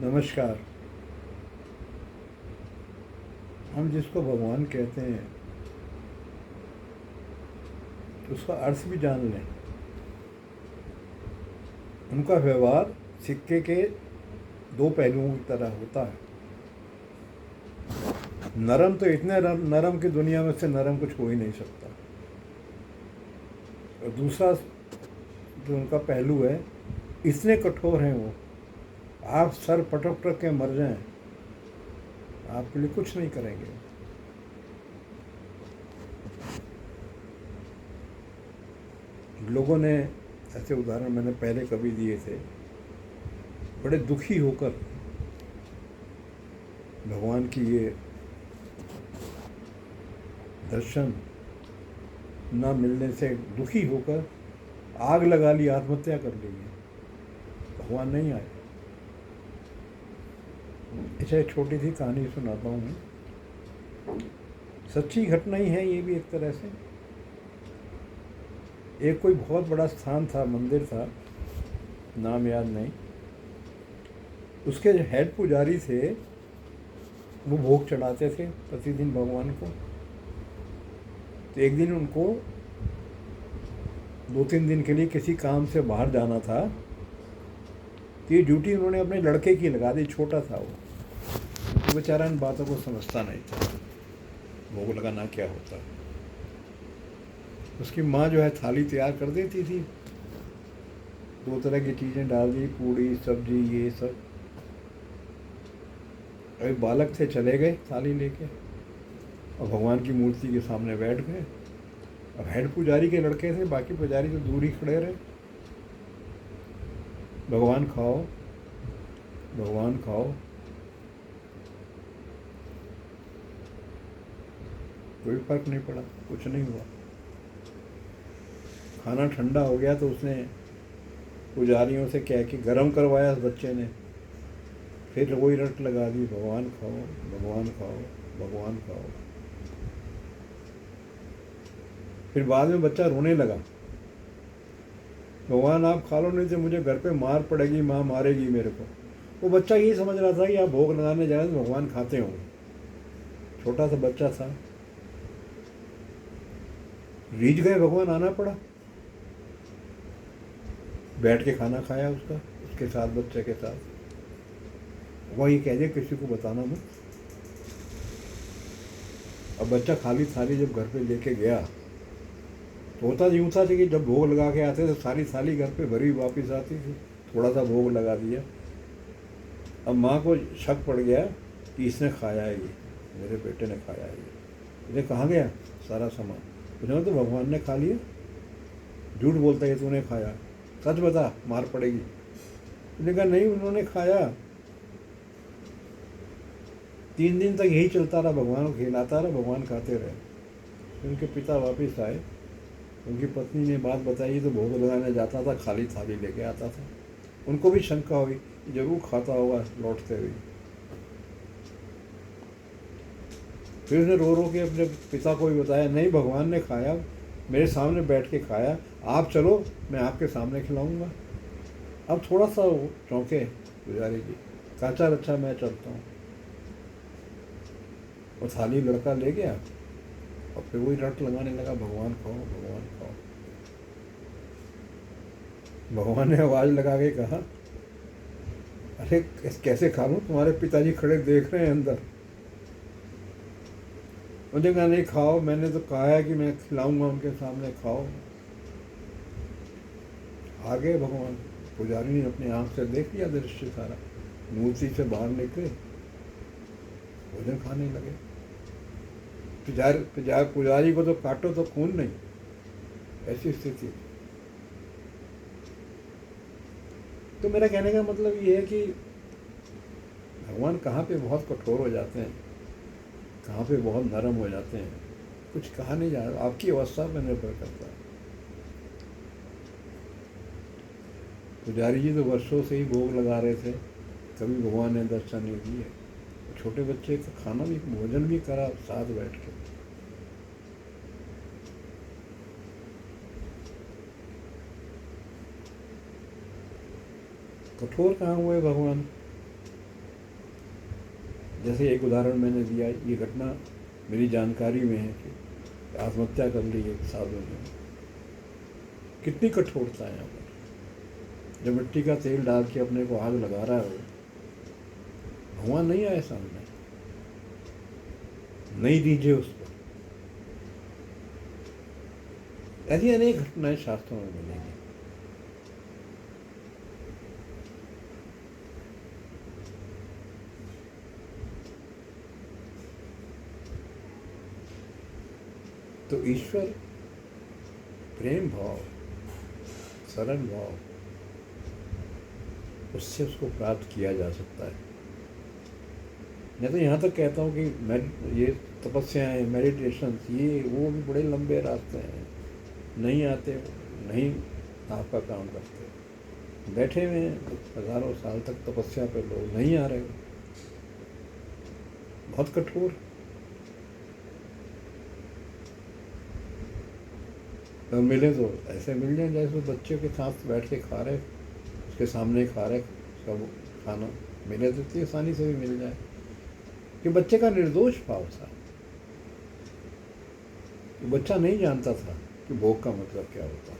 नमस्कार। हम जिसको भगवान कहते हैं उसका अर्थ भी जान लें। उनका व्यवहार सिक्के के दो पहलुओं की तरह होता है। नरम तो इतने नरम की दुनिया में से नरम कुछ हो ही नहीं सकता। और दूसरा जो उनका पहलू है, इतने कठोर हैं वो, आप सर पटक पटक के मर जाएं, आपके लिए कुछ नहीं करेंगे। लोगों ने ऐसे उदाहरण मैंने पहले कभी दिए थे, बड़े दुखी होकर भगवान की ये दर्शन न मिलने से दुखी होकर आग लगा ली, आत्महत्या कर ली। भगवान नहीं आए। अच्छा, एक छोटी सी कहानी सुनाता हूँ मैं। सच्ची घटना ही है ये भी एक तरह से। एक कोई बहुत बड़ा स्थान था, मंदिर था, नाम याद नहीं। उसके जो हेड पुजारी थे वो भोग चढ़ाते थे प्रतिदिन भगवान को। तो एक दिन उनको 2-3 दिन के लिए किसी काम से बाहर जाना था। तो ये ड्यूटी उन्होंने अपने लड़के की लगा दी। छोटा था वो, तो बेचारा इन बातों को समझता नहीं था, भोग लगाना क्या होता है। उसकी माँ जो है थाली तैयार कर देती थी, 2 तरह की चीज़ें डाल दी, पूड़ी सब्जी ये सब। अभी बालक थे, चले गए थाली लेके और भगवान की मूर्ति के सामने बैठ गए। अब हेड पुजारी के लड़के थे, बाकी पुजारी तो दूर ही खड़े रहे। भगवान खाओ, भगवान खाओ। कोई फर्क नहीं पड़ा, कुछ नहीं हुआ। खाना ठंडा हो गया तो उसने पुजारियों से कह के गर्म करवाया उस बच्चे ने। फिर वही रट लगा दी, भगवान खाओ, भगवान खाओ, भगवान खाओ। फिर बाद में बच्चा रोने लगा, भगवान आप खा लो, नहीं तो मुझे घर पे मार पड़ेगी, माँ मारेगी मेरे को। वो बच्चा ये समझ रहा था कि आप भोग लगाने जा रहे हैं तो भगवान खाते होंगे। छोटा सा बच्चा था, रीझ गए, भगवान आना पड़ा। बैठ के खाना खाया उसका, उसके साथ, बच्चे के साथ। वही कह दे किसी को बताना मत। अब बच्चा खाली थाली जब घर पे लेके गया तो होता यूँ था कि जब भोग लगा के आते तो सारी थाली घर पे भरी वापस आती थी। थोड़ा सा भोग लगा दिया। अब माँ को शक पड़ गया कि इसने खाया है, ये मेरे बेटे ने खाया है। ये कहाँ गया सारा सामान? उसने तो भगवान ने खा लिया। झूठ बोलता है तूने खाया, सच बता, मार पड़ेगी। उसने कहा नहीं, उन्होंने खाया। 3 दिन तक यही चलता रहा, भगवान को खिलाता रहा, भगवान खाते रहे। उनके पिता वापस आए, उनकी पत्नी ने बात बताई तो भोग लगाने जाता था, खाली थाली लेके आता था। उनको भी शंका हुई, जरूर खाता होगा लौटते हुए। फिर उसने रो रो के अपने पिता को भी बताया, नहीं भगवान ने खाया, मेरे सामने बैठ के खाया, आप चलो मैं आपके सामने खिलाऊंगा। अब थोड़ा सा चौंके पुजारी जी, काचा अच्छा मैं चलता हूँ। और थाली लड़का ले गया और फिर वही रट लगाने लगा, भगवान खाओ, भगवान खाओ। भगवान ने आवाज़ लगा के कहा, अरे कैसे खा लूँ, तुम्हारे पिताजी खड़े देख रहे हैं अंदर। मुझे कहा नहीं खाओ, मैंने तो कहा है कि मैं खिलाऊंगा उनके सामने, खाओ। आ गए भगवान। पुजारी ने अपनी आंख से देख लिया दृश्य सारा, मूर्ति से बाहर निकले, भोजन खाने लगे। पुजारी को तो काटो तो खून नहीं, ऐसी स्थिति। तो मेरा कहने का मतलब ये है कि भगवान कहाँ पे बहुत कठोर हो जाते हैं, कहाँ पे बहुत नरम हो जाते हैं, कुछ कहा नहीं जा रहा, आपकी अवस्था पर निर्भर करता है। पुजारी जी तो वर्षों से ही भोग लगा रहे थे, कभी भगवान ने दर्शन नहीं दिए। छोटे बच्चे का खाना भी, भोजन भी करा साथ बैठ के। कठोर कहाँ हुए भगवान? जैसे एक उदाहरण मैंने दिया, ये घटना मेरी जानकारी में है कि आत्महत्या कर ली एक साधु ने। कितनी कठोरता है यहाँ पर। जब मिट्टी का तेल डाल के अपने को आग लगा रहा है, भगवान नहीं आए सामने, नहीं दीजिए उसको। ऐसी अनेक घटनाएं शास्त्रों में मिलेंगी। तो ईश्वर प्रेम भाव, सरल भाव, उससे उसको प्राप्त किया जा सकता है। मैं तो यहाँ तक कहता हूँ कि ये तपस्याएँ, मेडिटेशन, ये वो भी बड़े लंबे रास्ते हैं, नहीं आते, नहीं आपका काम करते। बैठे हुए हैं हजारों साल तक तपस्या पे, लोग नहीं आ रहे, बहुत कठोर। तो मिले तो ऐसे मिल जाए जैसे बच्चे के साथ बैठ के खा रहे, उसके सामने खा रहे सब खाना, मिले तो इतनी आसानी से भी मिल जाए कि बच्चे का निर्दोष भाव था। बच्चा नहीं जानता था कि भोग का मतलब क्या होता।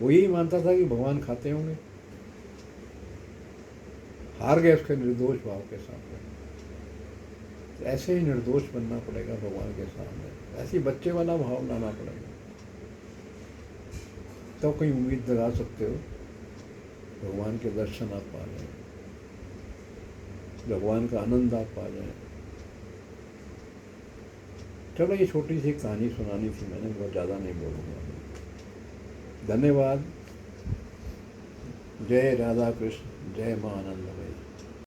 वो यही मानता था कि भगवान खाते होंगे, हार गए उसके निर्दोष भाव के सामने। तो ऐसे ही निर्दोष बनना पड़ेगा भगवान के सामने, ऐसी बच्चे वाला भाव लाना पड़ेगा, तो कोई उम्मीद लगा सकते हो भगवान के दर्शन आप पा जाए, भगवान का आनंद आप पा जाए। चलो, ये छोटी सी कहानी सुनानी थी मैंने, बहुत ज़्यादा नहीं बोलूँगा। धन्यवाद। जय राधा कृष्ण, जय माँ आनंदमयी।